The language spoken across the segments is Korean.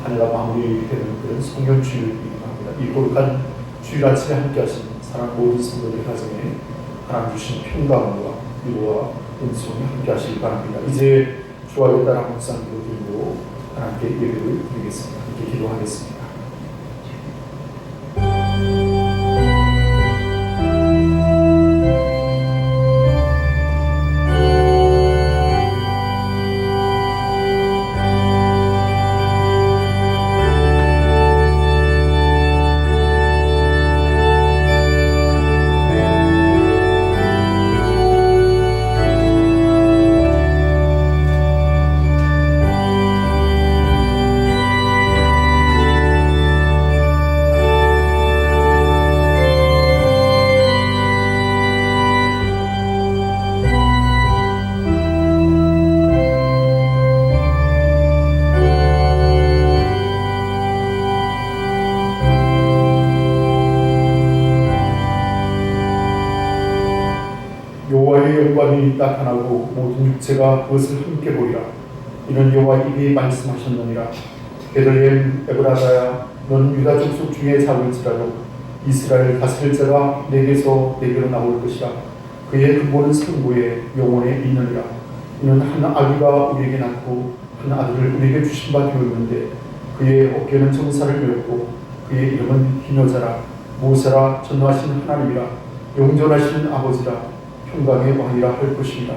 한 해가 마무리되는 그런 성령 주일이기도 합니다. 이 거룩한 주일 아침에 함께 하신 사랑 모든 성도들 가정에 하나님 주신 평강과 위로와 은총이 함께 하시기 바랍니다. 이제 주와 따라 묵상기도 드리고 하나님께 예배를 드리겠습니다. 함께 기도하겠습니다. 여호와의 영광이 나타나고 모든 육체가 그것을 함께 보리라. 이는 여호와 입이 말씀하셨느니라. 베들레헴 에브라다야, 너는 유다 족속 중에 작을지라도 이스라엘 다스릴 자가 내게서 내게로 나올 것이라. 그의 근본은 상고에 영원에 있느니라. 이는 한 아기가 우리에게 낳고 한 아들을 우리에게 주신 바 되었는데 그의 어깨는 정사를 메었고 그의 이름은 기노자라. 모세라, 전능하신 하나님이라. 영존하신 아버지라. 평강의 왕이라 할 것입니다.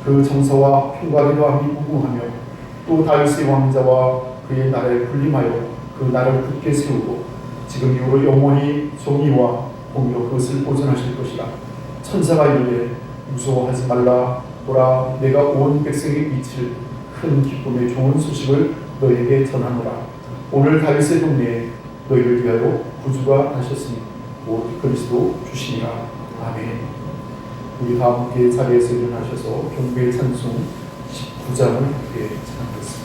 그 정사와 평강의 왕이 무궁하며 또 다윗의 왕자와 그의 나라에 군림하여 그 나라를 굳게 세우고 지금 이후로 영원히 정의와 공의로 그것을 보존하실 것이라. 천사가 이르되 무서워하지 말라. 보라, 내가 온 백성에게 미칠 큰 기쁨의 좋은 소식을 너에게 전하노라. 오늘 다윗의 동네에 너희를 위하여 구주가 나셨으니 곧 그리스도 주시니라. 아멘. 우리 다 함께 자리에서 일어나셔서 경배의 찬송 19장을 함께 찬양하겠습니다.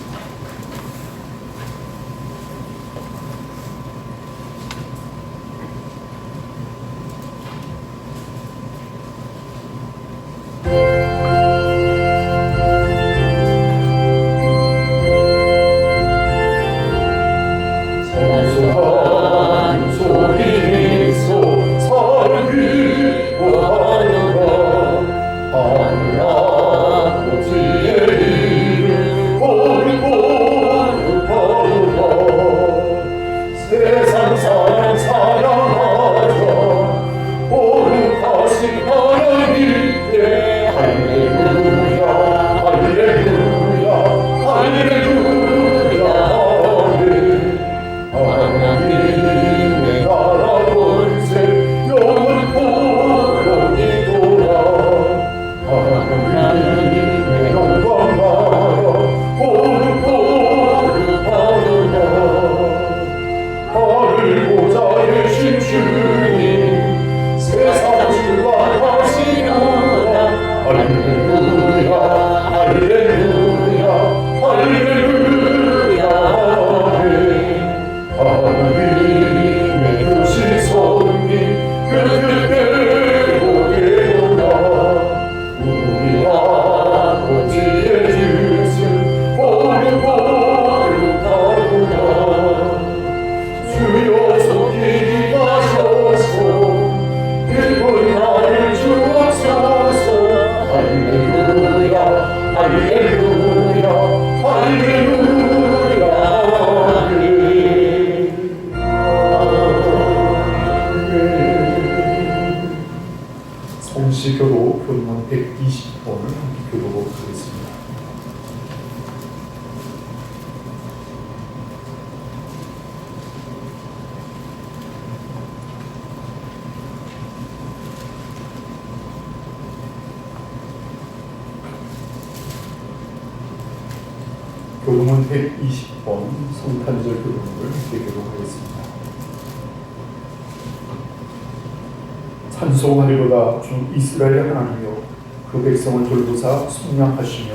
성시교도 교문 120번을 함께 교도하겠습니다. 교도문 120번 성탄절 교도문을 함께 교도하겠습니다. 찬송하리로다. 주 이스라엘의 하나님이여, 그 백성을 돌보사 속량하시며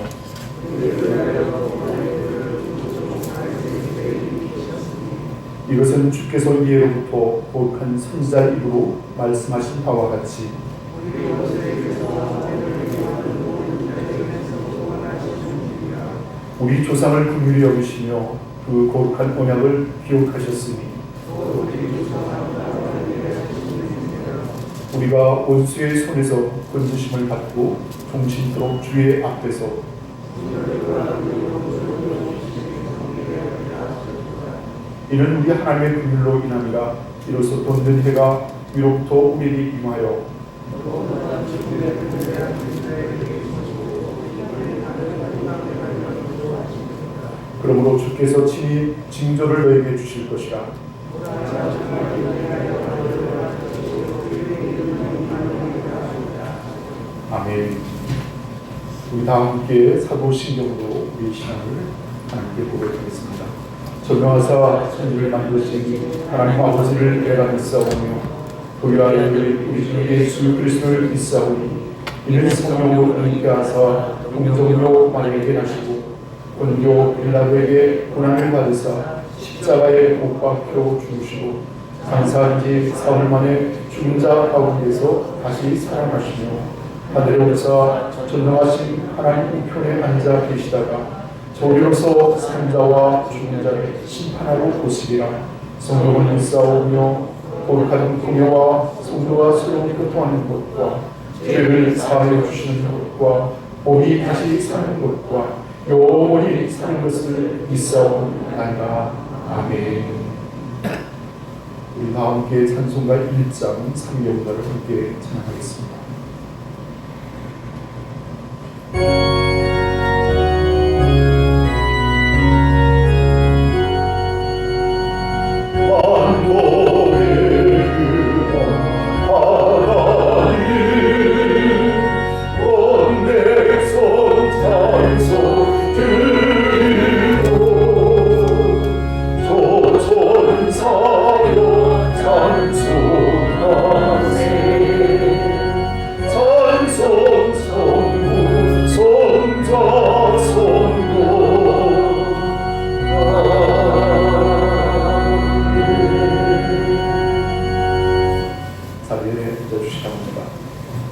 이것은 주께서 이에로부터 거룩한 선지자의 입으로 말씀하신 바와 같이 우리 조상을 긍휼히 여기시며 그 거룩한 언약을 기억하셨으니 우리가 원수의 손에서 건지심을 받고 종신토록 주의 앞에서 이는 우리 하나님의 긍휼로 인함이라. 이로써 돋는 해가 위로부터 우리에게 임하여 그러므로 주께서 친히 징조를 너에게 주실 것이라. 아멘. 우리 다 함께 사도신경으로 우리 신앙을 하나님께 고백하겠습니다. 전명하사 천지를 만드신 하나님 아버지를 내가 믿사오며 동일하게 우리 주 예수 그리스도를 믿사오니 이는 성령으로 함께 하사 동정으로 만에게 하시고 본교 빌라도에게 고난을 받으사 십자가에 못 박혀 죽으시고 장사한 지 사흘 만에 죽은 자 가운데서 다시 살아나시며 하늘에 오르사 전능하신 하나님 우편에 앉아 계시다가 저리로서 산자와 죽은 자를 심판하러 오시리라. 성령을 믿사오며 거룩한 공예와 성도와 서로 교통하는 것과 죄를 사하여 주시는 것과 몸이 다시 사는 것과 영원히 사는 것을 믿사옵나이다. 아멘. 우리 다 함께 찬송가 1장 3경가를 함께 찬양하겠습니다.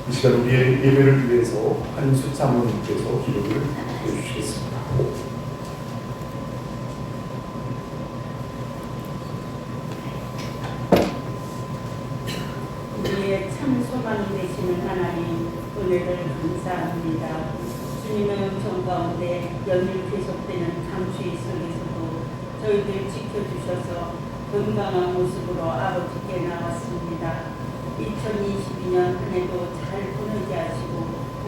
이 시간 우리의 예배를 위해서 한수 사모님께서 기도를 해주시겠습니다. 우리의 참 소망이 되시는 하나님, 은혜를 감사합니다. 주님의 은총 가운데 연일 계속되는 강추위 속에서도 저희들 지켜주셔서 건강한 모습으로 아버지께 나왔습니다. 2022년 한 해도 잘 보내게 하시고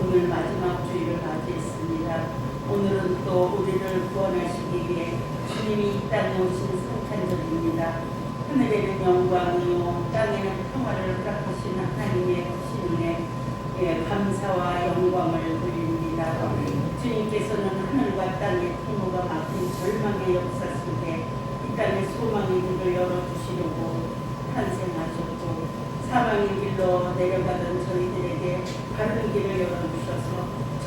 오늘 마지막 주일을 맞이했습니다. 오늘은 또 우리를 구원하시기 위해 주님이 이 땅에 오신 성탄절입니다. 하늘에는 영광이요 땅에는 평화를 허락하시는 하나님의 크신 은혜 감사와 영광을 드립니다. 주님께서는 하늘과 땅의 통로가 막힌 절망의 역사 속에 이 땅의 소망의 길을 열어주시려고 탄생하셨고 사망의 길로 내려가던 저희들에게 바른 길을 열어주셔서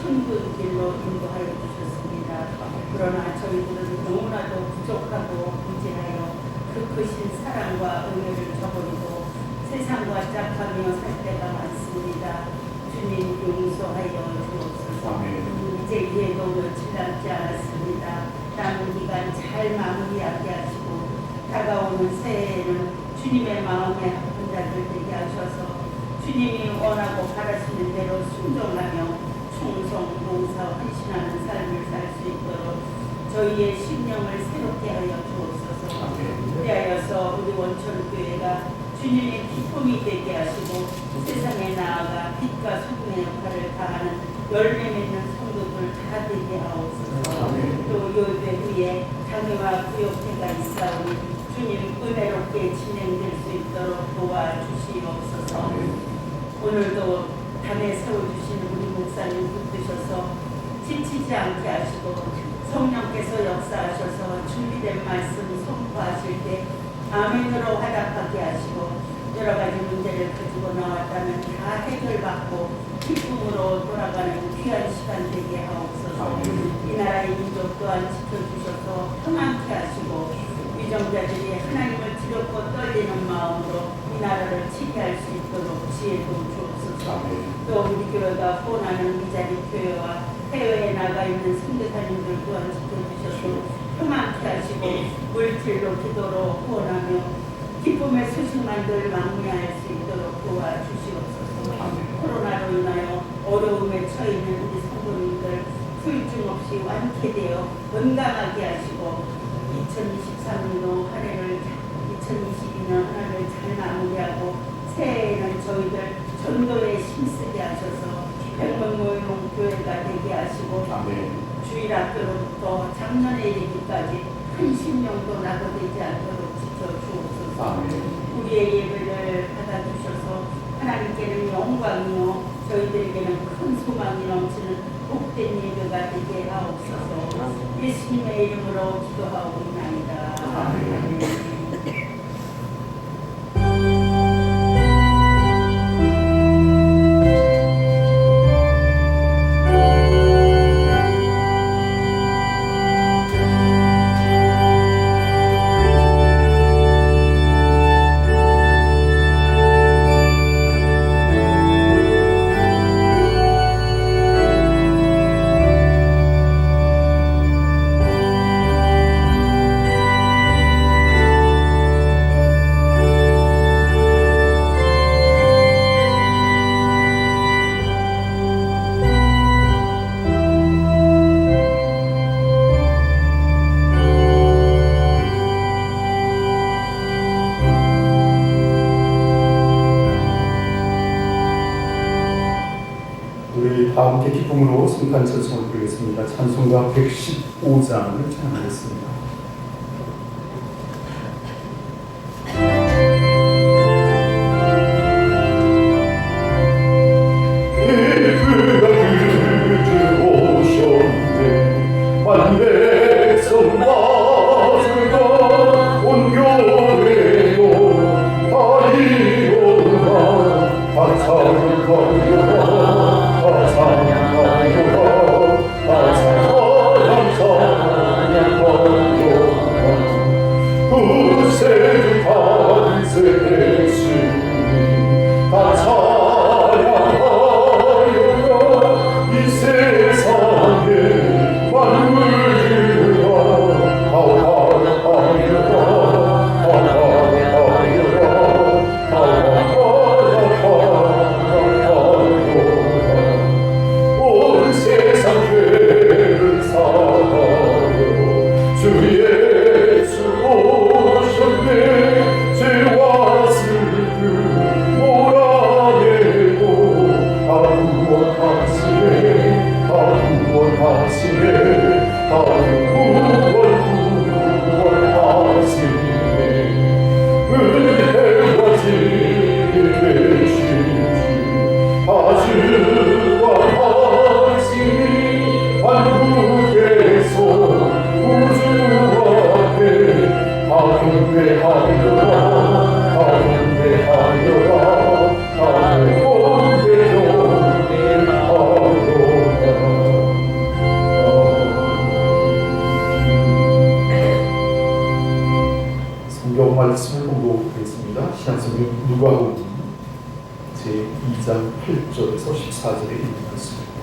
천국의 길로 인도하여 주셨습니다. 그러나 저희들은 너무나도 부족하고 부재하여 그 크신 사랑과 은혜를 저버리고 세상과 짝하며 살 때가 많습니다. 주님 용서하여 주옵소서. 이제 이해도 며칠 남지 않았습니다. 남은 기간 잘 마무리하게 하시고 다가오는 새해에는 주님의 마음에 합한 자들 되게 하셔서 주님이 원하고 바라시는 대로 순종하며 충성, 봉사, 헌신하는 삶을 살 수 있도록 저희의 심령을 새롭게 하여 주옵소서. 그리하여서 우리 원천교회가 주님의 기쁨이 되게 하시고 세상에 나아가 빛과 소금의 역할을 다하는 열매 맺는 성도들 다 되게 하옵소서. 또 예배 후에 장애와 구역회가 있사오니 주님 은혜롭게 진행될 수 있도록 도와주시옵소서. 오늘도 담에 세워주신 우리 목사님 붙드셔서 지치지 않게 하시고 성령께서 역사하셔서 준비된 말씀 선포하실 때 아멘으로 화답하게 하시고 여러 가지 문제를 가지고 나왔다면 다 해결받고 기쁨으로 돌아가는 귀한 시간 되게 하옵소서. 이 나라의 민족 또한 지켜주셔서 평안케 하시고 위정자들이 하나님을 두렵고 떨리는 마음으로 이 나라를 지배할 수 있도록 지혜도 주옵소서. 또 우리 교회가 후원하는 이 자리 교회와 해외에 나가 있는 선교사님들 또한 지켜주셔서 흠없게 하시고 물질로 기도로 후원하며 기쁨의 소식만들 막미할 수 있도록 도와주시옵소서. 코로나로 인하여 어려움에 처해 있는 우리 성도님들 후유증 없이 완쾌되어 건강하게 하시고 2023년도 한 해를 2022년 한 해를 잘 마무리하고 새해에는 저희들 전도에 힘쓰게 하셔서 백문모용 교회가 되게 하시고 주일학교로부터 작년에 이르기까지 한 심령도 낙오되지 않도록 지켜주옵소서. 우리의 예배를 받아주셔서 하나님께는 영광이요 저희들에게는 큰 소망이 넘치는 복된 예배가 되게 하옵소서. 예수님의 이름으로 기도하옵나이다. 아멘. 다 함께 기쁨으로 성탄 찬송을 드리겠습니다. 찬송가 115장을 찬양하겠습니다. 성경 말씀을 공부하겠습니다. 신약성경 누가복음 제2장 8절에서 14절에 있는 말씀입니다.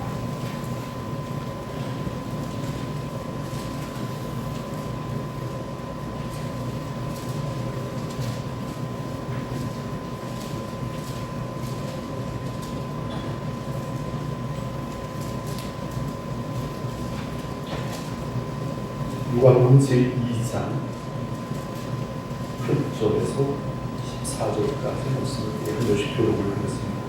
누가복음 제2장 8절에서 14절까지 말씀을 한 절씩 교독을 하겠습니다.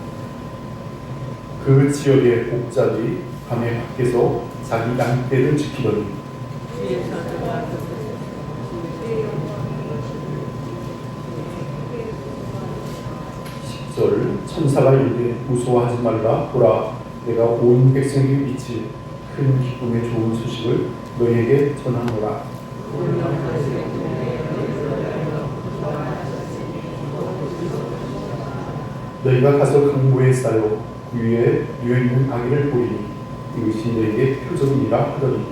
그 지역의 목자들이 밤에 밖에서 자기 양떼를 지키더니 10절 천사가 이르되 무서워하지 말라. 보라, 내가 온 백성에게 미칠 큰 기쁨의 좋은 소식을 너희에게 전하노라. 너희가 가서 강보에 쌓여 그 위에 누워있는 아기를 보리니 이것이 너희에게 표적이니라 하더니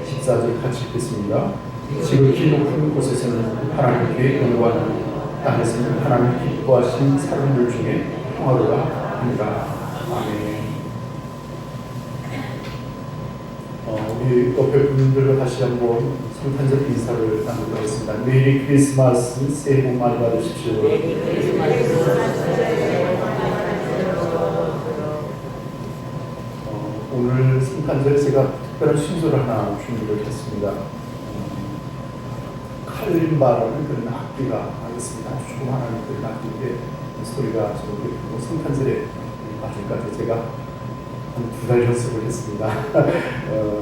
14절 같이 읽겠습니다. 지극히 높은 곳에서는 하나님께 영광하고 땅에서는 하나님 기뻐하신 사람들 중에 평화로다 합니다. 아멘. 우리 옆에 분들과 다시 한번 성탄절 인사를 나누도록 하겠습니다. 메리 크리스마스, 새해 복 많이 받으십시오. 오늘 성탄절 제가 특별한 순서를 하나 준비를 했습니다. 칼림바라는 그런 악기가 있습니다. 아주 조그마한 그런 악기인데 소리가 좀 그리고 성탄절에 아직까지 제가 한 2달 연습을 했습니다.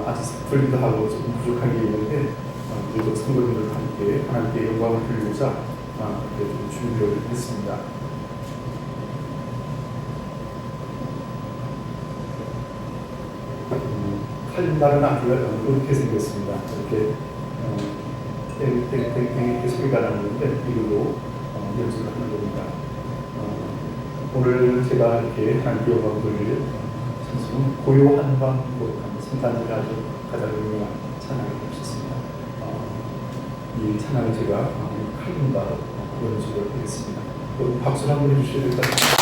아주 서툴기도 하고 조금 부족한 게 있는데 그래도 성도님들과 함께 하나님께 영광을 돌리고자 이렇게 좀 준비를 했습니다. 칼림바라는 악기가 이렇게 생겼습니다. 이렇게 땡땡땡땡 이렇게 소리가 나는데 이걸로 연주를 하는 겁니다. 오늘 제가 이렇게 하나님께 영광을 돌릴 찬송은 고요한 밤 고요한 성탄절에 아주 가장 유명한 찬양을 하셨습니다. 이 찬양을 제가 칼림바로 연주를 하겠습니다. 여러분 박수를 한번 해주셔야 될 것 같습니다.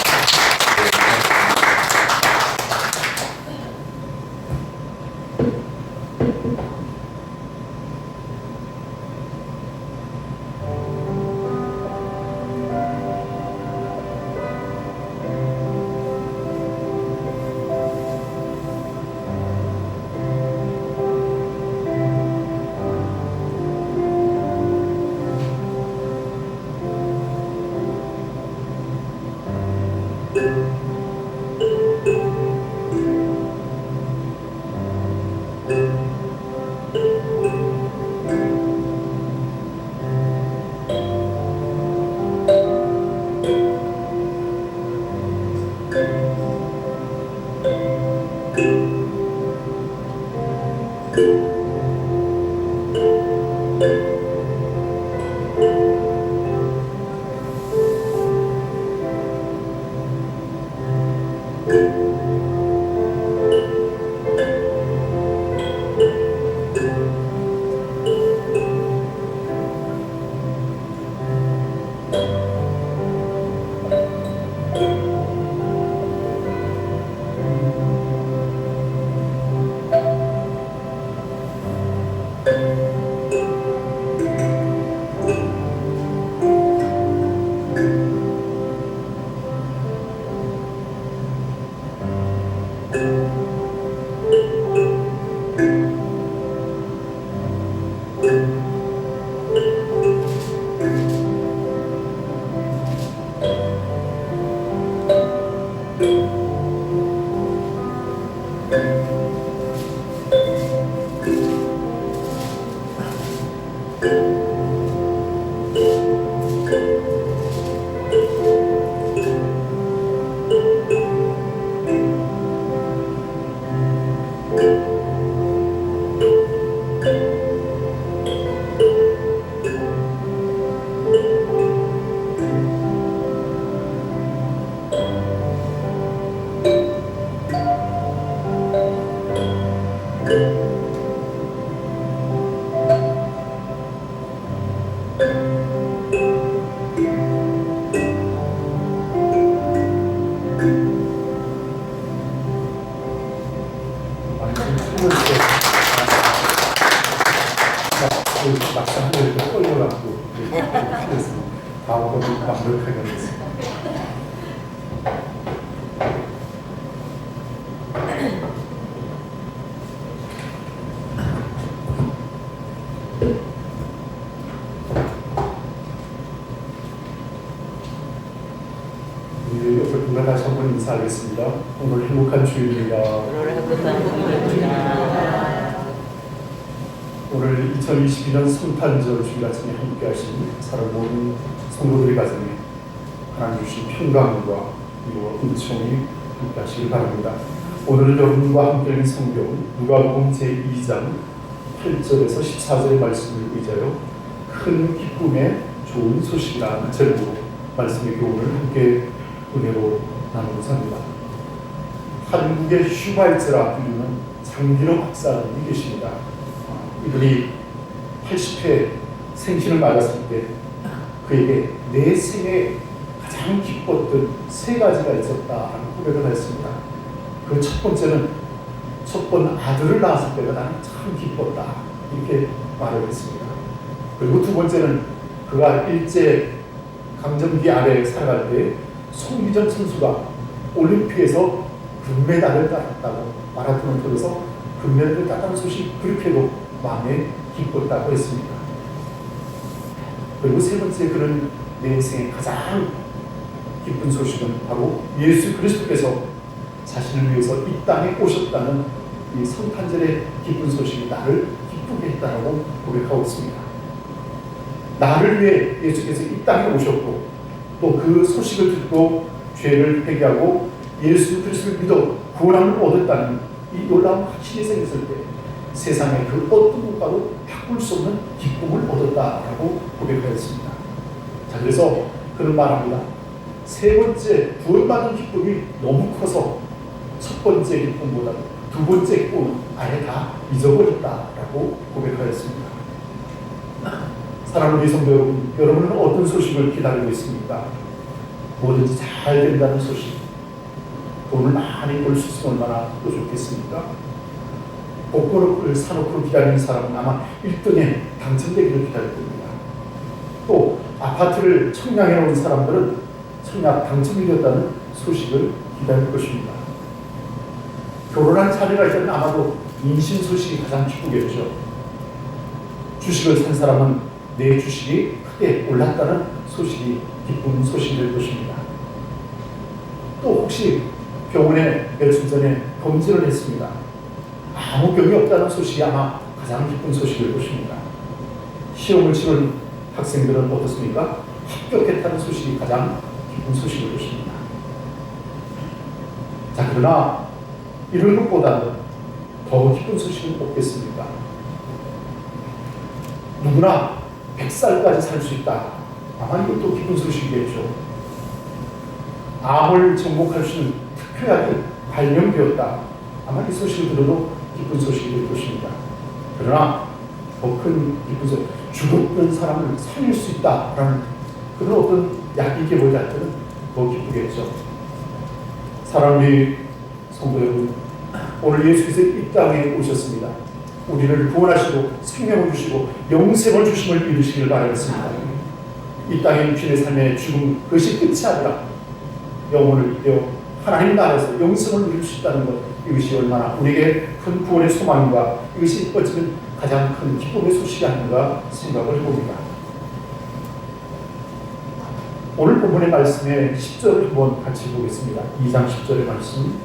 막상 하늘 떨려가지고 다음번에 완벽하게 하겠습니다. 옆에 분과 다시 한번 인사하겠습니다. 오늘 행복한 주일입니다. 오늘 2022년 성탄절 주일 아침에 함께 하신 사랑 모든 성도들의 가정에 하나님 주신 평강과 그리고 은총이 함께 하시길 바랍니다. 오늘 여러분과 함께 읽은 성경 누가복음 제2장 8절에서 14절의 말씀을 의지하여 큰 기쁨의 좋은 소식이라는 제목으로 말씀의 교훈을 함께 은혜로 나누고자 합니다. 한국의 슈바이처라 불리는 장기로 박사님이 계십니다. 이분이 80회 생신을 맞았을 때 그에게 내 생에 가장 기뻤던 3가지가 있었다라는 고백을 했습니다. 그 첫 번째는 첫 번 아들을 낳았을 때가 나는 참 기뻤다. 이렇게 말을 했습니다. 그리고 두 번째는 그가 일제 강점기 아래 살아갈 때 송기전 선수가 올림픽에서 금메달을 따았다고, 마라톤을 통해서 금메달을 땄다는 소식, 그렇게도 마음에 기뻤다고 했습니다. 그리고 세 번째, 그는 내 생에 가장 기쁜 소식은 바로 예수 그리스도께서 자신을 위해서 이 땅에 오셨다는 이 성탄절의 기쁜 소식이 나를 기쁘게 했다라고 고백하고 있습니다. 나를 위해 예수께서 이 땅에 오셨고, 또 그 소식을 듣고 죄를 회개하고 예수 그리스도를 믿어 구원함을 얻었다는 이 놀라운 확신이 생겼을 때 세상의 그 어떤 것과도 바꿀 수 없는 기쁨을 얻었다라고 고백하였습니다. 자, 그래서 그는 말합니다. 세 번째 구원받은 기쁨이 너무 커서 첫 번째 기쁨보다 두 번째 기쁨은 아예 다 잊어버렸다라고 고백하였습니다. 사랑하는 성도 여러분, 여러분은 어떤 소식을 기다리고 있습니까? 뭐든지 잘 된다는 소식, 돈을 많이 벌 수 있으면 얼마나 또 좋겠습니까? 복권을 사놓고 기다리는 사람은 아마 1등에 당첨되기를 기다릴 겁니다. 또 아파트를 청약해 놓은 사람들은 청약 당첨이 되었다는 소식을 기다릴 것입니다. 결혼한 자녀가 있다면 아마도 임신 소식이 가장 기쁘겠죠. 주식을 산 사람은 내 주식이 크게 올랐다는 소식이 기쁜 소식이 될 것입니다. 또 혹시 병원에 며칠 전에 검진을 했습니다. 아무 병이 없다는 소식이 아마 가장 기쁜 소식일 것입니다. 시험을 치른 학생들은 어떻습니까? 합격했다는 소식이 가장 기쁜 소식일 것입니다. 자, 그러나 이런 것보다는 더 기쁜 소식은 없겠습니까? 누구나 100살까지 살 수 있다. 아마 이것도 기쁜 소식이겠죠. 암을 정복할 수 있는 특효약이 발명되었다. 아마 이 소식을 들어도 기쁜 소식이 될 것입니다. 그러나 더 큰 기쁜 소식, 죽었던 사람을 살릴 수 있다라는 그런 어떤 약이 개발될 때는 더 기쁘겠죠. 사랑하는 성도 여러분, 오늘 예수께서 이 땅에 오셨습니다. 우리를 구원하시고 생명을 주시고 영생을 주심을 믿으시길 바라겠습니다. 이 땅의 육신의 삶의 죽음, 그것이 끝이 아니라 영혼을 이겨 하나님 나라에서 영생을 누릴 수 있다는 것, 이것이 얼마나 우리에게 큰 구원의 소망인가, 이것이 어쩌면 가장 큰 기쁨의 소식이 아닌가 생각을 해봅니다. 오늘 본문의 말씀의 10절을 한번 같이 보겠습니다. 2장 10절의 말씀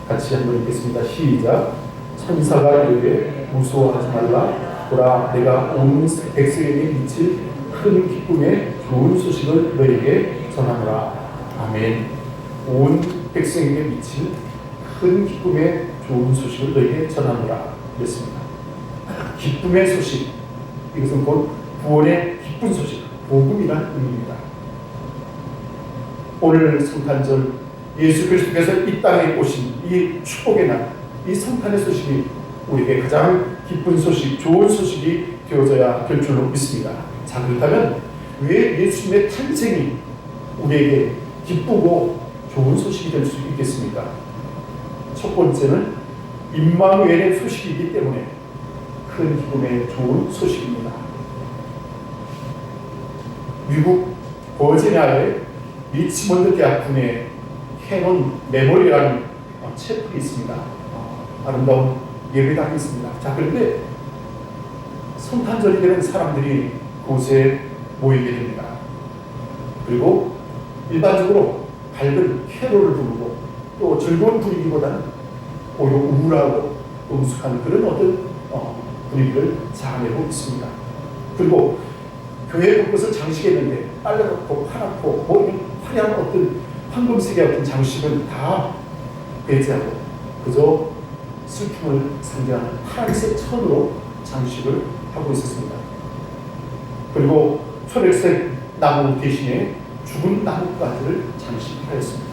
같이 한번 읽겠습니다. 시작. 천사가 이르되 무서워하지 말라. 보라, 내가 온 백성에게 미칠 큰 기쁨의 좋은 소식을 너에게 전하노라. 아멘. 온 백성에게 미칠 큰 기쁨의 좋은 소식을 너에게 전하노라. 그랬습니다. 기쁨의 소식, 이것은 곧 구원의 기쁜 소식, 복음이라는 의미입니다. 오늘 성탄절, 예수 그리스도께서 이 땅에 오신 이 축복의 날, 이 성탄의 소식이 우리에게 가장 기쁜 소식, 좋은 소식이 되어져야 될 줄로 믿습니다. 자, 그렇다면 왜 예수님의 탄생이 우리에게 기쁘고 좋은 소식이 될 수 있겠습니까? 첫 번째는 임마누엘의 소식이기 때문에 큰 기쁨의 좋은 소식입니다. 미국 버지니아의 리치먼드 대학 군에 캐논 메모리라는 채플이 있습니다. 아름다운 예배당이 있습니다. 자, 그런데 성탄절이 되는 사람들이 그곳에 모이게 됩니다. 그리고 일반적으로 밝은 캐롤을 부르고 또 즐거운 분위기보다는 오히려 우울하고 음숙한 그런 어떤 분위기를 자아내고 있습니다. 그리고 교회 곳곳을 장식했는데 빨갛고 파랗고 뭐 화려한 어떤 황금색의 어떤 장식은 다 배제하고 그저 슬픔을 상징하는 파란색 천으로 장식을 하고 있었습니다. 그리고 초록색 나무 대신에 죽은 나뭇가지를 장식하였습니다.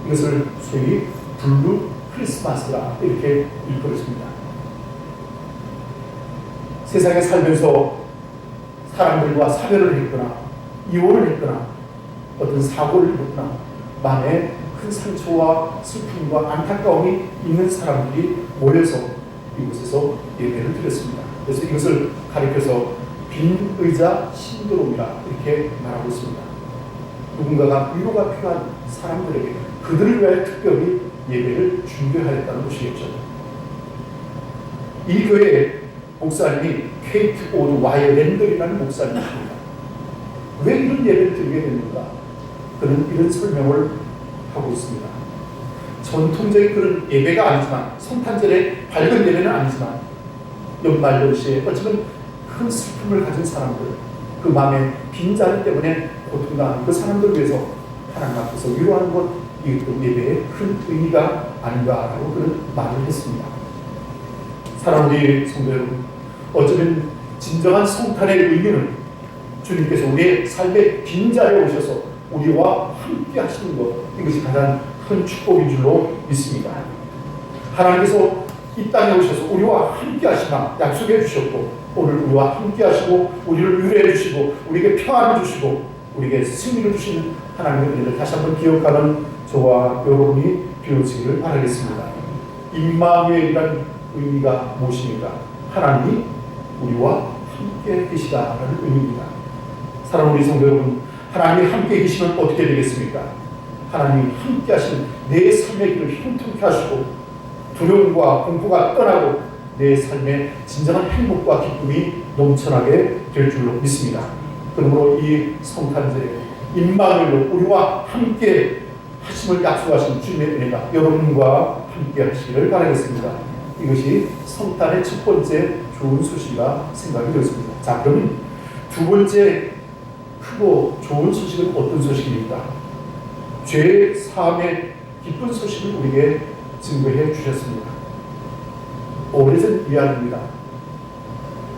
이것을 소위 블루 크리스마스라 이렇게 일컬었습니다. 세상에 살면서 사람들과 사별을 했거나 이혼을 했거나 어떤 사고를 입었거나 마음에 큰 상처와 슬픔과 안타까움이 있는 사람들이 모여서 이곳에서 예배를 드렸습니다. 그래서 이것을 가리켜서 빈 의자 신도롬이라 이렇게 말하고 있습니다. 누군가가 위로가 필요한 사람들에게 그들을 위해 특별히 예배를 준비하였다는 것이겠죠. 이 교회의 목사님이 케이트 오드 와이어랜들이라는 목사님입니다. 왜 이런 예배를 드리게 됐는가? 그는 이런 설명을 하고 있습니다. 전통적인 그런 예배가 아니지만, 성탄절의 밝은 예배는 아니지만, 연말 연시에 어쩌면 큰 슬픔을 가진 사람들, 그 마음에 빈자리 때문에 고통당하는 그 사람들을 위해서 하나님 앞에서 위로하는 것, 이것도 예배의 큰 의미가 아닌가라고 그런 말을 했습니다. 사랑하는 성도 여러분, 어쩌면 진정한 성탄의 의미는 주님께서 우리의 삶의 빈자리에 오셔서 우리와 함께 하시는 것, 이것이 가장 큰 축복인 줄로 믿습니다. 하나님께서 이 땅에 오셔서 우리와 함께 하시나 약속해 주셨고, 오늘 우리와 함께 하시고 우리를 위로해 주시고 우리에게 평안을 주시고 우리에게 승리를 주시는 하나님의 은혜를 다시 한번 기억하는 저와 여러분이 되어지기를 바라겠습니다. 임마누엘이라는 의미가 무엇입니까? 하나님이 우리와 함께 계시다라는 의미입니다. 사랑하는 우리 성도 여러분, 하나님이 함께 계시면 어떻게 되겠습니까? 하나님이 함께 하시는 내 삶의 길을 형통케 하시고 두려움과 공포가 떠나고 내 삶에 진정한 행복과 기쁨이 넘쳐나게 될 줄로 믿습니다. 그러므로 이 성탄절에 임마누엘로 우리와 함께 하심을 약속하신 주님의 은혜가 여러분과 함께 하시기를 바라겠습니다. 이것이 성탄의 첫 번째 좋은 소식이라 생각이 되었습니다. 자, 그러면 두 번째 크고 좋은 소식은 어떤 소식입니까? 죄 사함의 기쁜 소식을 우리에게 증거해 주셨습니다. 오래전 이야기입니다.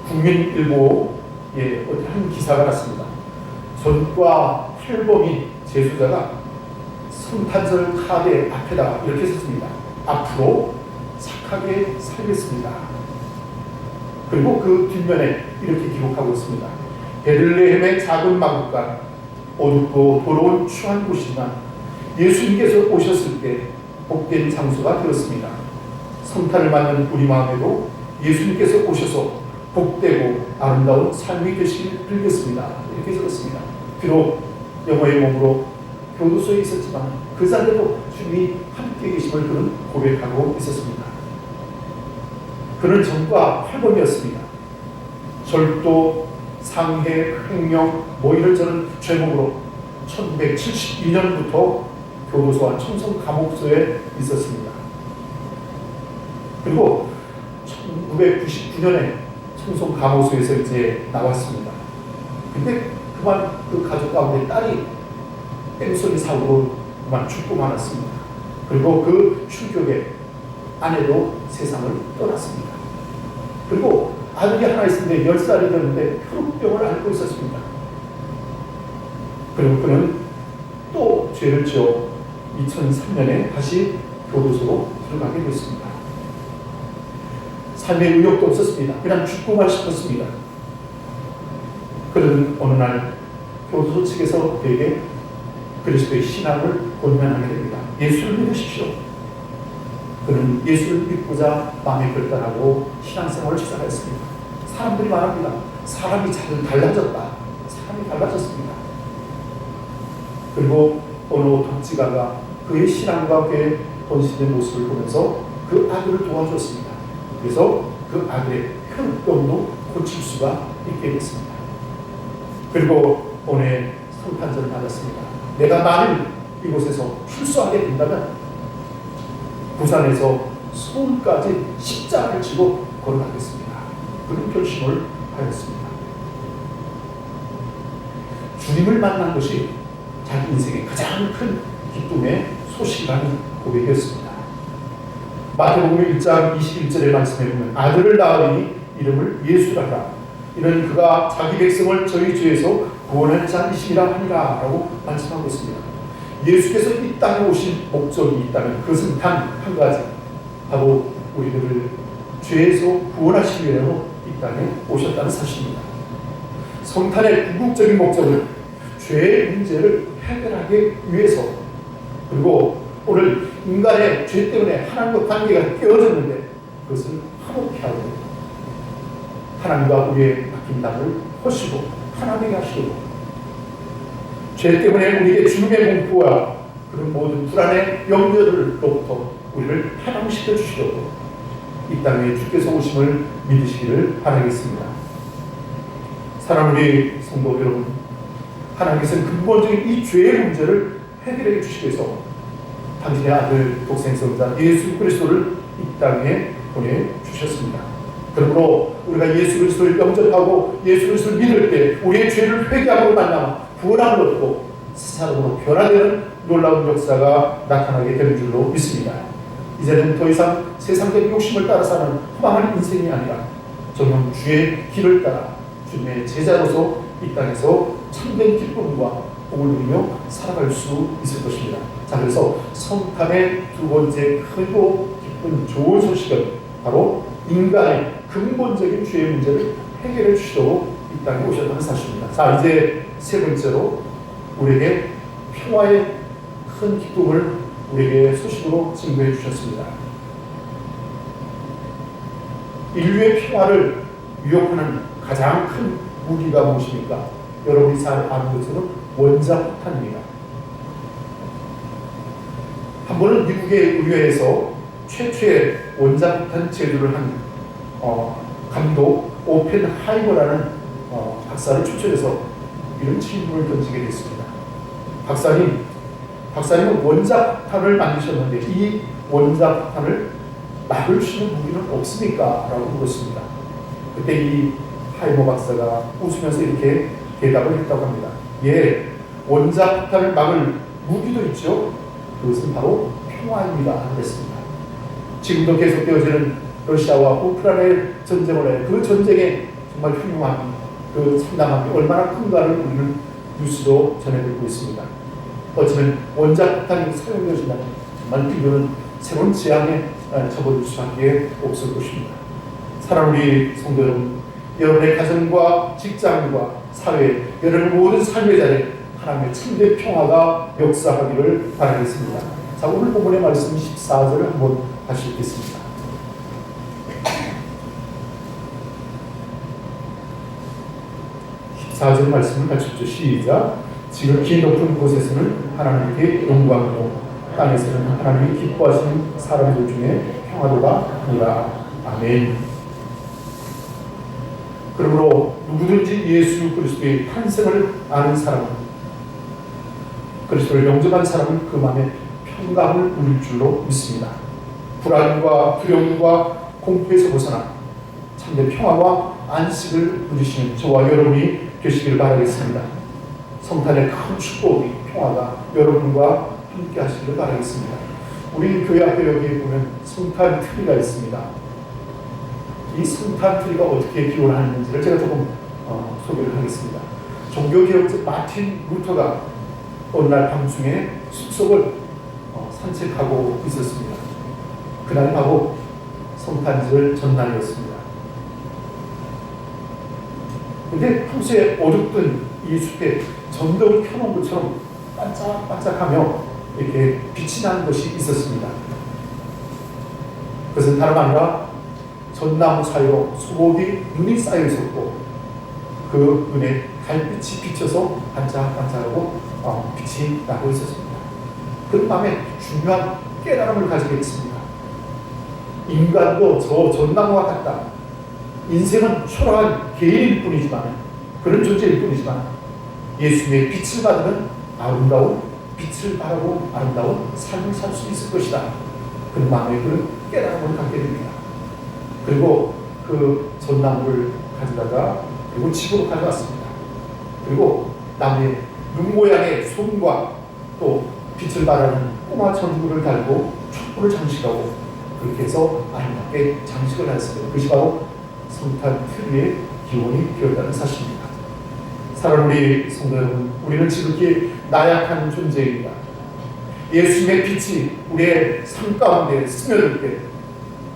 국민일보에 어떤 한 기사가 났습니다. 전과 팔범이 재수자가 성탄절 카드 앞에다가 이렇게 썼습니다. 앞으로 착하게 살겠습니다. 그리고 그 뒷면에 이렇게 기록하고 있습니다. 베들레헴의 작은 마국간, 어둡고 더러운 추한 곳이지만 예수님께서 오셨을 때 복된 장소가 되었습니다. 성탄을 맞는 우리 마음에도 예수님께서 오셔서 복되고 아름다운 삶이 되시길 빌겠습니다. 이렇게 적었습니다. 비록 영어의 몸으로 교도소에 있었지만 그 자리에도 주님이 함께 계심을 그는 고백하고 있었습니다. 그는 전과 팔범이었습니다. 절도, 상해, 횡령, 이런저런 죄목으로 1972년부터 교도소와 청송 감옥소에 있었습니다. 그리고 1999년에 청송 감옥소에서 이제 나왔습니다. 근데 그만 그 가족 가운데 딸이 뺑소니 사고로 그만 죽고 말았습니다. 그리고 그 충격에 아내도 세상을 떠났습니다. 그리고 아들이 하나 있었는데 10살이 됐는데 혈우병을 앓고 있었습니다. 그리고 그는 또 죄를 지어 2003년에 다시 교도소로 들어가게 됐습니다. 삶의 의욕도 없었습니다. 그냥 죽고만 싶었습니다. 그는 어느 날 교도소 측에서 그에게 그리스도의 신앙을 권면하게 됩니다. 예수를 믿으십시오. 그는 예수를 믿고자 마음에 결단하고 신앙생활을 시작했습니다. 사람들이 말합니다. 사람이 달라졌다. 사람이 달라졌습니다. 그리고 어느 독지가가 그의 신앙과 그의 헌신된 모습을 보면서 그 아들을 도와줬습니다. 그래서 그 아들의 혈병도 고칠 수가 있게 됐습니다. 그리고 오늘 성탄절을 맞았습니다. 내가 만일 이곳에서 출소하게 된다면 부산에서 서울까지 십자가를 지고 걸어가겠습니다. 그런 결심을 하였습니다. 주님을 만난 것이 자기 인생의 가장 큰 기쁨의 소식이라는 고백이었습니다. 마태복음 1장 21절의 말씀에 보면 아들을 낳으니 이름을 예수라라. 이는 그가 자기 백성을 저희 죄에서 구원할 자이시라 하니라 라고 말씀하고 있습니다. 예수께서 이 땅에 오신 목적이 있다면 그것은 단 한 가지, 바로 우리들을 죄에서 구원하시기 위해서 이 땅에 오셨다는 사실입니다. 성탄의 궁극적인 목적은 죄의 문제를 해결하기 위해서, 그리고 오늘 인간의 죄 때문에 하나님과 관계가 깨어졌는데 그것을 화목케 하고 하나님과 우리의 맡긴 답을 허시고 하나님에게 하시고 죄 때문에 우리에게 죽음의 공포와 그런 모든 불안의 염려들로부터 우리를 해방시켜 주시려고 이 땅에 주께서 오심을 믿으시기를 바라겠습니다. 사랑하는 우리 성도 여러분, 하나님께서는 근본적인 이 죄의 문제를 해결해 주시기 위해서 당신의 아들 독생성자 예수 그리스도를 이 땅에 보내주셨습니다. 그러므로 우리가 예수 그리스도를 영접하고 예수 그리스도를 믿을 때 우리의 죄를 회개함으로 말미암아 구원함을 얻고 새 사람으로 변화되는 놀라운 역사가 나타나게 되는 줄로 믿습니다. 이제는 더 이상 세상적 욕심을 따라 사는 허망한 인생이 아니라 정녕 주의 길을 따라 주님의 제자로서 이 땅에서 참된 기쁨과 복을 누리며 살아갈 수 있을 것입니다. 자, 그래서 성탄의 두 번째 크고 기쁜 좋은 소식은 바로 인간의 근본적인 죄의 문제를 해결해 주시도록 이 땅에 오셨다는 사실입니다. 자, 이제 세 번째로 우리에게 평화의 큰 기쁨을 우리에게 소식으로 증거해 주셨습니다. 인류의 평화를 위협하는 가장 큰 무기가 무엇입니까? 여러분이 잘 아는 것처럼 원자폭탄입니다. 한 번은 미국의 의회에서 최초의 원자폭탄 제조를 한 감독 오펜하이머라는 박사를 추천해서 이런 질문을 던지게 됐습니다. 박사님은 원자폭탄을 만드셨는데 이 원자폭탄을 막을 수 있는 무기는 없습니까? 라고 물었습니다. 그때 이 하이머 박사가 웃으면서 이렇게 대답을 했다고 합니다. 예, 원자폭탄을 막을 무기도 있죠. 그것은 바로 평화입니다. 그랬습니다. 지금도 계속되어지는 러시아와 우크라이나의 전쟁을 해 그 전쟁에 정말 훌륭한 그 참담함이 얼마나 큰가를 우리는 뉴스로 전해드리고 있습니다. 어쩌면 원자폭탄이 사용되어진다면 정말 인류는 새로운 재앙에 접어들 수밖에 없을 것입니다. 사랑하는 우리 성도 여러분, 여러분의 가정과 직장과 사회, 여러분의 모든 삶의 자리에 하나님의 참된 평화가 역사하기를 바라겠습니다. 자, 오늘 본문의 말씀 14절을 한번 다시 읽겠습니다. 14절 말씀을 같이 읽죠. 시작. 지극히 높은 곳에서는 하나님께 영광이요 땅에서는 하나님이 기뻐하시는 사람들 중에 평화도가 아니라. 아멘. 그러므로 누구든지 예수 그리스도의 탄생을 아는 사람은, 그리스도를 영접한 사람은 그 마음에 평강을 누릴 줄로 믿습니다. 불안과 두려움과 공포에서 벗어나 참된 평화와 안식을 누리시는 저와 여러분이 되시기를 바라겠습니다. 성탄의 큰 축복이, 평화가 여러분과 함께 하시기를 바라겠습니다. 우리 교회 앞에 여기 보면 성탄 트리가 있습니다. 이 성탄 트리가 어떻게 기원하는지를 제가 조금 소개를 하겠습니다. 종교개혁자 마틴 루터가 어느 날 밤중에 숲속을 산책하고 있었습니다. 그날 바로 성탄절 전날이었습니다. 근데 평소에 어둡던 이 숲에 전등을 켜놓은 것처럼 반짝반짝하며 이렇게 빛이 나는 것이 있었습니다. 그것은 다름 아니라 전나무 사이로 소복이 눈이 쌓여 있었고 그 눈에 달빛이 비쳐서 반짝반짝하고 빛이 나고 있었습니다. 그 마음에 중요한 깨달음을 가지게 됐습니다. 인간도 저 전나무와 같다. 인생은 초라한 개인일 뿐이지만, 그런 존재일 뿐이지만 예수님의 빛을 받으면 아름다운 빛을 바라고 아름다운 삶을 살 수 있을 것이다. 그 마음에 그런 깨달음을 갖게 됩니다. 그리고 그 전나무를 가져다가 그리고 집으로 가져왔습니다. 그리고 나무에 눈 모양의 손과 또 빛을 발하는 꼬마 전구를 달고 촛불을 장식하고 그렇게 해서 아름답게 장식을 하였습니다. 그것이 바로 성탄 트리의 기원이 되었다는 사실입니다. 사랑하는 우리 성도 여러분, 우리는 지극히 나약한 존재입니다. 예수님의 빛이 우리의 삶 가운데 스며들 때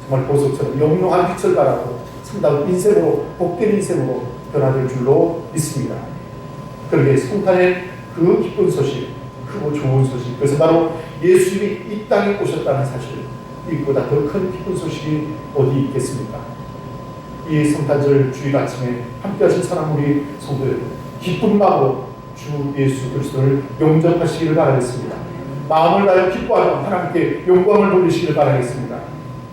정말 보석처럼 영롱한 빛을 발하고 참다운 인생으로, 복된 인생으로 변화될 줄로 믿습니다. 그러게 성탄의 그 기쁜 소식, 크고 좋은 소식, 그래서 바로 예수님이 이 땅에 오셨다는 사실, 이보다 더 큰 기쁜 소식이 어디 있겠습니까? 이 성탄절 주일 아침에 함께 하신 사랑 우리 성도 여러분, 기쁜 마음으로 주 예수 그리스도를 영접하시기를 바라겠습니다. 마음을 다하여 기뻐하며 하나님께 영광을 돌리시기를 바라겠습니다.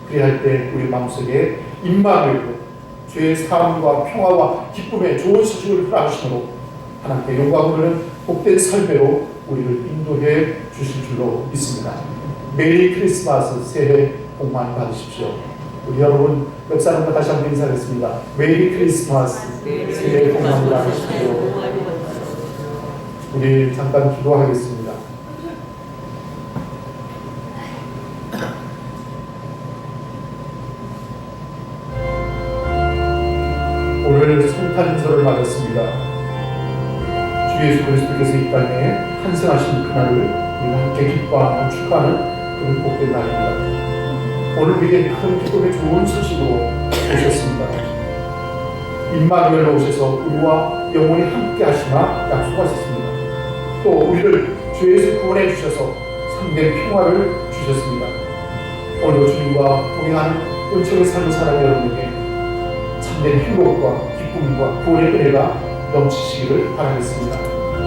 그래야 할 때 우리 마음속에 임마누엘 주의 사랑과 평화와 기쁨의 좋은 소식을 허락하심으로 하나님께 영광을 돌리는 복된 삶으로 우리를 인도해 주실 줄로 믿습니다. 메리 크리스마스, 새해 복 많이 받으십시오. 우리 여러분 옆 사람과 다시 한번 인사하겠습니다. 메리 크리스마스, 새해 복 많이 받으십시오. 우리 잠깐 기도하겠습니다. 오늘 성탄절을 맞았습니다. 주 예수 그리스도께서 이 땅에 탄생하신 그날을 우리가 함께 기뻐하는 축하하는 그런 복된 날입니다. 오늘 우리에게 큰 기쁨의 좋은 소식으로 오셨습니다. 임마누엘로 오셔서 우리와 영원히 함께 하시마 약속하셨습니다. 또 우리를 주 예수 구원해 주셔서 참된 평화를 주셨습니다. 오늘 주님과 동행하는 은총의 삶을 사는 여러분에게 참된 행복과 기쁨과 구원의 은혜가 넘치시기를 바라겠습니다.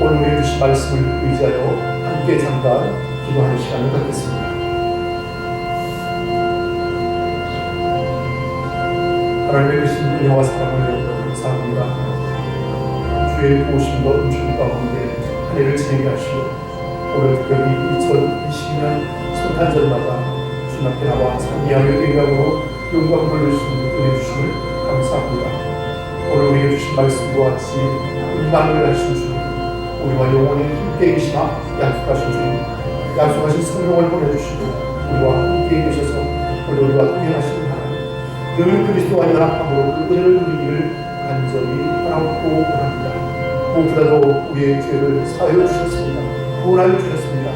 오늘 우리에게 주신 말씀을 의지하여 함께 잠깐 기도하는 시간을 갖겠습니다. 하나님의 크신 은혜와 사랑을 감사합니다. 주의 도우심과 은총 가운데 한 해를 지내게 하시고 올해 특별히 2020년 성탄절마다 주님 앞에 나와 상기하며 영광으로 영광을 돌려주시는 은혜 주심을 감사합니다. 오늘 우리에게 주신 말씀과 같이 임마누엘 하신 주님, 우리와 영원히 함께 계시나 약속하신 주님, 약속하신 성령을 보내주시고 우리와 함께 계셔서 오늘 우리와 동행하시는 하나님, 늘 그리스도와 연합함으로 그 은혜를 누리기를 간절히 바라고 원합니다. 무엇보다도 우리의 죄를 사하여 주셨습니다. 구원하여 주셨습니다.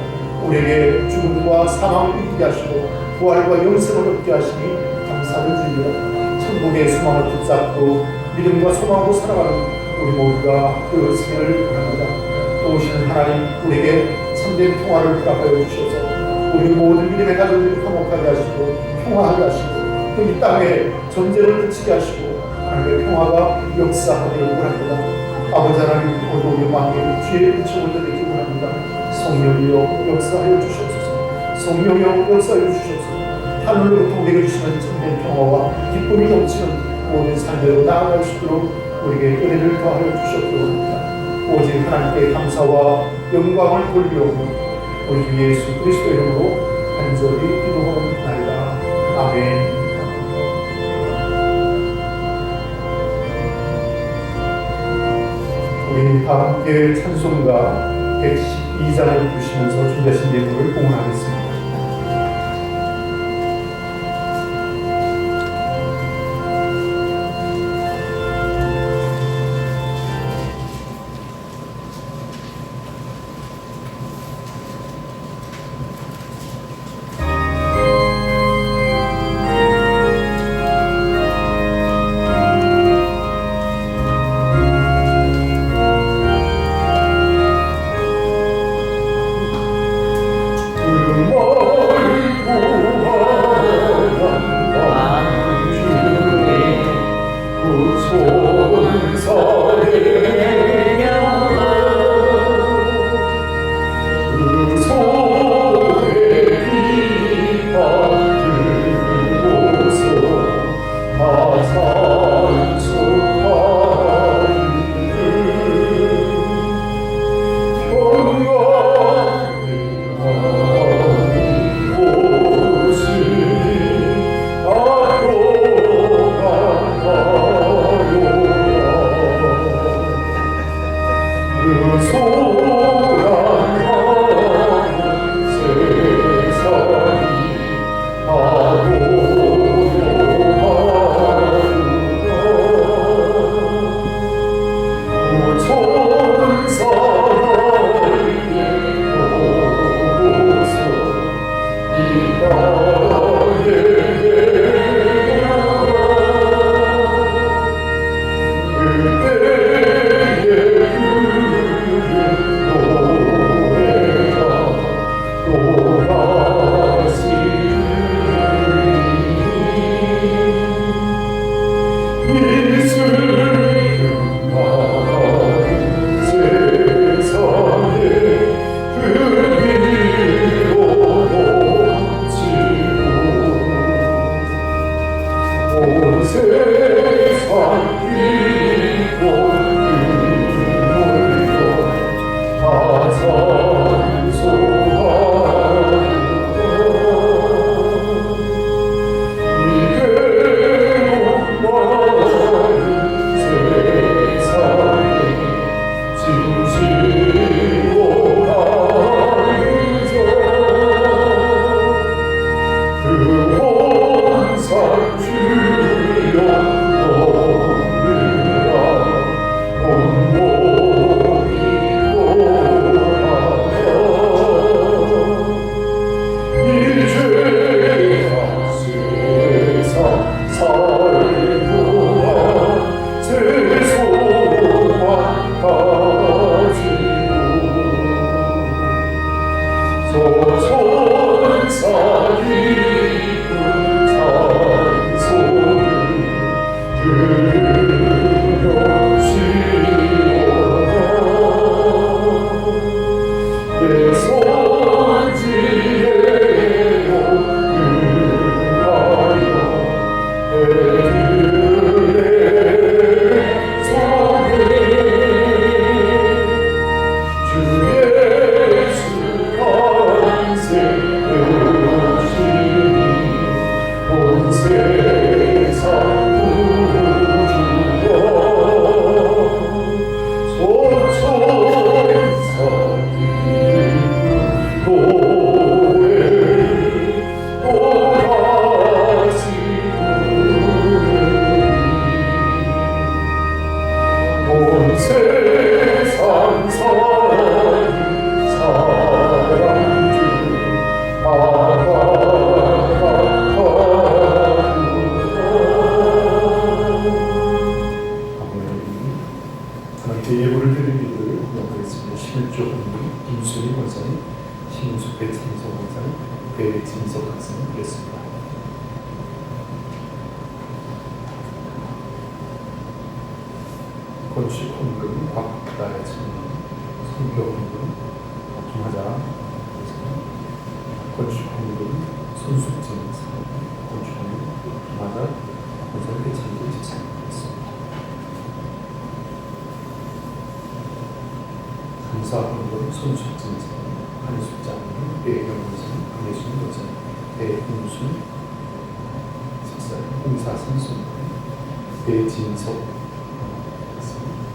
우리에게 죽음과 사망을 이기게 하시고 부활과 영생을 얻게 하시니 감사를 드립니다. 천국의 소망을 붙잡고 믿음과 소망으로 살아가는 우리 모두가 그 생애를 원합니다. 또 오시는 하나님, 우리에게 참된 평화를 허락하여 주셔서 우리 모든 믿음의 가족들을 화목하게 하시고 평화하게 하시고 또 이 땅에 전쟁을 그치게 하시고 하나님의 평화가 역사하기를 원합니다. 아버지 하나님, 오늘 우리 마음에 주의 은총을 드리기 원합니다. 성령이여 역사하여 주시옵소서. 성령이여 역사하여 주시옵소서. 하늘로부터 우리에게 주시는 참된 평화와 기쁨이 넘치는 모든 삶대로 나아갈 수 있도록 우리에게 은혜를 더하여 주시옵기 원합니다. 오직 하나님께 감사와 영광을 돌리오며 우리 주 예수 그리스도 이름으로 간절히 기도하옵나이다. 아멘. 우리 다 함께 찬송가 112장을 부르시면서 준비하신 예물을 봉헌하겠습니다. 그 예물을 드리기를 요구했습니다. 11조 본부 김수희 권사님, 신윤숙 배창석 권사님, 배진석 학생을 드렸습니다. 건축 헌금 박다혜 청년, 선교 헌금 김하자, 건축 헌금 손숙진, 건축 헌금 김하자 권사님 배창석 집사님 드렸습니다. 감사헌금 손숙진, 한숙장님, 배경선생, 강혜순 권사님, 배훈순 집사님, 홍사선 선생, 배진석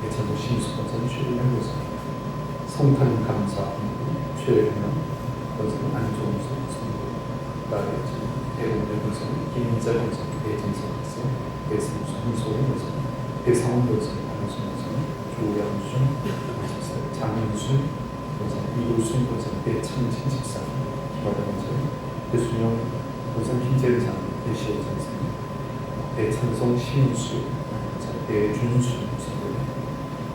배창국 신수 권사님, 최은영 권사님, 성탄 감사 최은영 권사님, 안종수 권사님, 배훈대 권사님, 김인자 권사님, 배진석 권사님, 배상수 한소영 권사님, 배상훈 권사님, 안우순 권사님, 조양순 집사님, 장윤순 권사님, 이우순 권사님, 배창진 집사님, 김화자 권사님, 배순영 권사님, 김재은 장님, 배시호 선생님, 배창성 신수 권사님, 배준수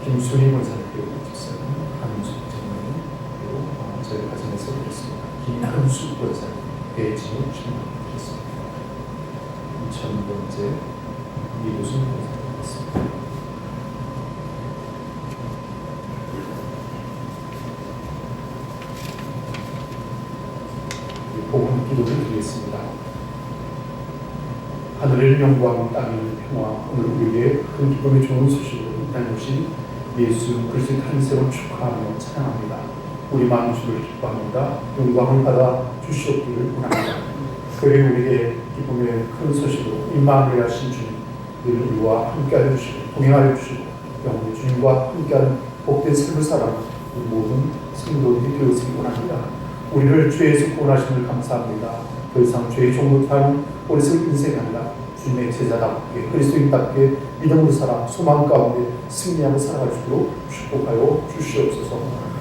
김수희 권사님, 그리고 집사님, 한숙 장로님, 그리고 저희 가정에서 드렸습니다. 김한숙 권사님, 배진욱 장로님 드렸습니다. 2000번째 이우순 권사님 드렸습니다. 복음 기도를 드리겠습니다. 하늘의 영광, 땅의 평화, 오늘 우리에게 큰 기쁨의 좋은 소식으로 이 땅에 오신 예수 그리스도의 탄생을 축하하며 찬양합니다. 우리 마음 주를 기뻐합니다. 영광을 받아 주시옵기를 원합니다. 그리고 우리에게 기쁨의 큰 소식으로 임마누엘 하신 주님, 늘 우리와 함께하여 주시고 동행하여 주시고 영원히 주님과 함께하는 복된 삶을 살아가는 우리 모든 성도들이 되었으기 원합니다. 우리를 죄에서 구원하심을 감사합니다. 더 이상 죄의 종로타는 어리석은 인생이 아니라 주님의 제자답게 그리스도인답게 믿음으로 살아 소망 가운데 승리하고 살아가시도록 축복하여 주시옵소서.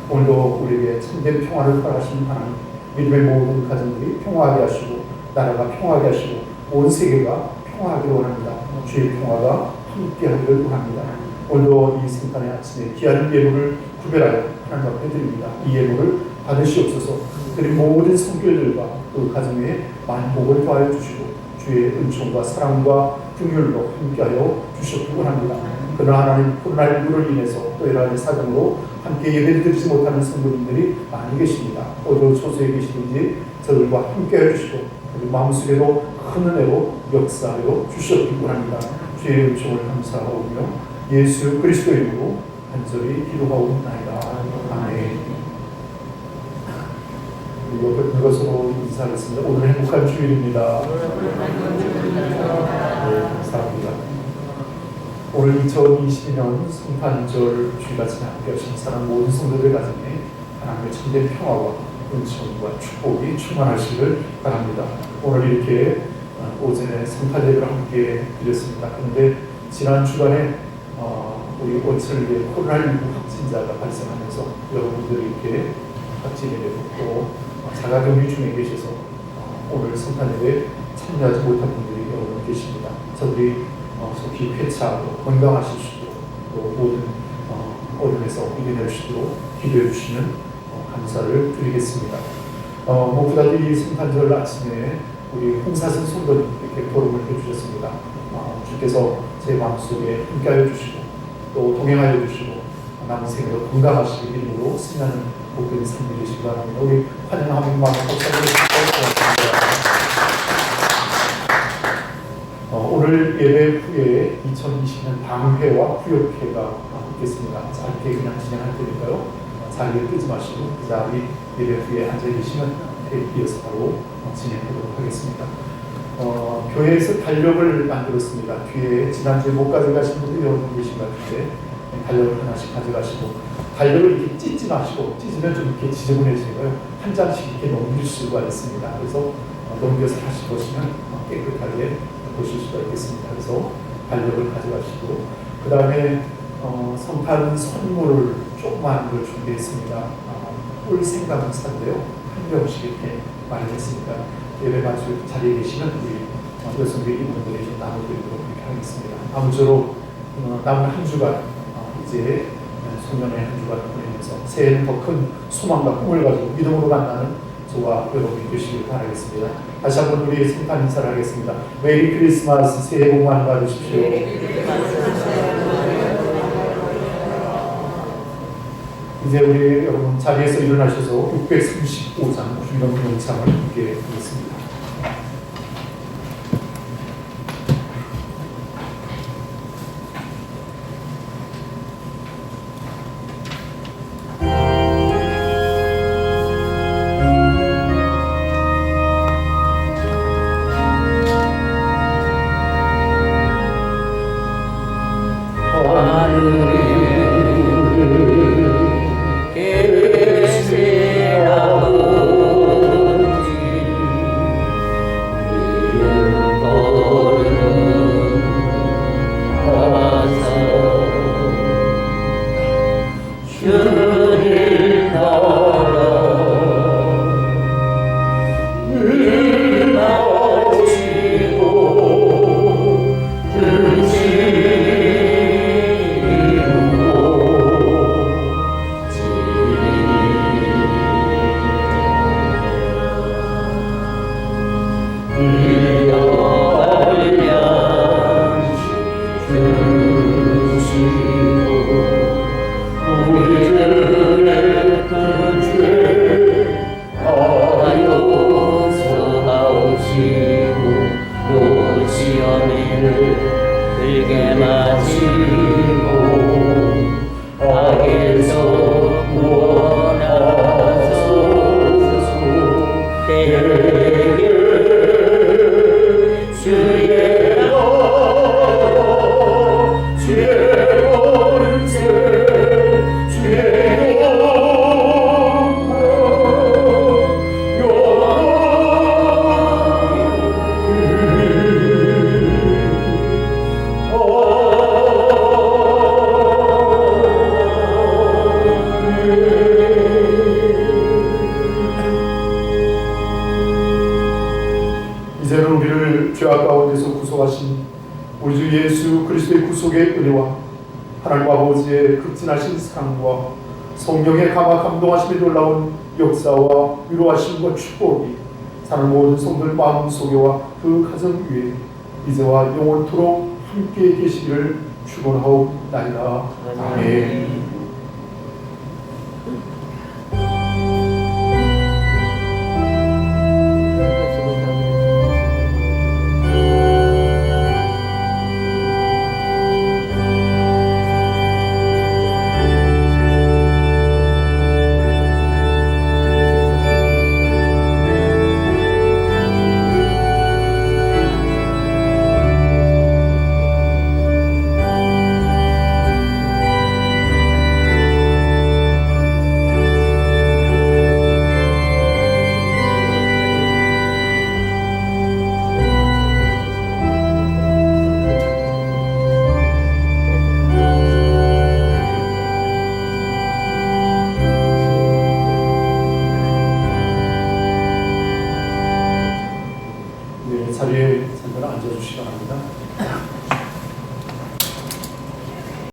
오늘도 우리에게 참된 평화를 허락하시는 하나님, 믿음의 모든 가정들이 평화하게 하시고 나라가 평화하게 하시고 온 세계가 평화하기를 원합니다. 주의 평화가 함께하기를 원합니다. 오늘도 이 생탄의 아침에 귀한 예물을 구별하여 하나님 앞에 드립니다. 이 예물을 받으시옵소서. 그리고 모든 성결들과 그 가정에 많은 복을 더하여 주시고 주의 은총과 사랑과 긍휼로 함께하여 주셨기 원합니다. 그러나 하나님 코로나19로 인해서 또 여러 가지 사정으로 함께 예배를 드리지 못하는 성도님들이 많이 계십니다. 어느 초소에 계시든지 저들과 함께 해주시고 그리고 마음속에도 큰 은혜로 역사하여 주셨기 원합니다. 주의 은총을 감사하오며 예수 그리스도 이름으로 간절히 기도하옵나이다. 아멘. 옆에 그것으로 인사하겠습니다. 오늘 행복한 주일입니다. 네, 감사합니다. 오늘 2022년 성탄절 주일같이 함께 하신 사랑 모든 성도들 가정에 하나님의 참된 평화와 은총과 축복이 충만하시길 바랍니다. 오늘 이렇게 오전에 성탄 예배를 함께 드렸습니다. 그런데 지난 주간에 우리 온천리에 코로나19 확진자가 발생하면서 여러분들이 이렇게 확진이 되고 또 자가격리 중에 계셔서 오늘 성탄 예배에 참여하지 못한 분들이 여러 계십니다. 저들이 속히 쾌차하고 건강하실 수 있도록 또 모든 어둠에서 이겨낼 수 있도록 기도해 주시면 감사를 드리겠습니다. 무엇보다도 이 성탄절 아침에 우리 홍사선 성도님 이렇게 도움을 해주셨습니다. 주께서 제 마음속에 함께하여 주시고 또 동행하여 주시고 남은 생애도 건강하시기 이름으로 승리하는 복된 삶이 되시기 바랍니다. 우리 환영하는 마음 박수를 주시기 오늘 예배 후에 2020년 방회와 후역회가 있겠습니다. 짧게 그냥 진행할 테니까요. 자리를 뜨지 마시고 그 자리 예배 후에 앉아 계시면 이어서 바로 진행하도록 하겠습니다. 교회에서 달력을 만들었습니다. 뒤에 지난주에 못 가져가신 분들이 여러분 계신 것 같은데 달력을 하나씩 가져가시고 달력을 이렇게 찢지 마시고 찢으면 좀 이렇게 지저분해지니까요. 한 장씩 이렇게 넘길 수가 있습니다. 그래서 넘겨서 다시 보시면 깨끗하게 보실 수가 있겠습니다. 그래서 달력을 가져가시고 그 다음에 성탄 선물을 조그만 걸 준비했습니다. 꿀 생강차인데요. 한 병씩 이렇게 마련했으니까 예배 마치고 자리에 계시면 우리 여성들 이분들이 좀 나눠드리도록 이렇게 하겠습니다. 아무쪼록 남은 한 주간 이제 소년의 한 주간 보내면서 새해는 더 큰 소망과 꿈을 가지고 믿음으로 만나는 저와 여러분이 되시길 바라겠습니다. 다시 한번 우리 성탄 인사를 하겠습니다. 메리 크리스마스, 새해 복 많이 받으십시오. 이제 우리 여러분 자리에서 일어나셔서 635장 주일원 명창을 함께 하겠습니다. 죄악 가운데서 구속하신 우리 주 예수 그리스도의 구속의 은혜와 하나님 아버지의 극진하신 사랑과 성령의 감화 감동하심에 놀라운 역사와 위로하심과 축복이 사는 모든 성도들 마음속에와 그 가정 위에 이제와 영원토록 함께 계시기를 축원하옵나이다. 아멘.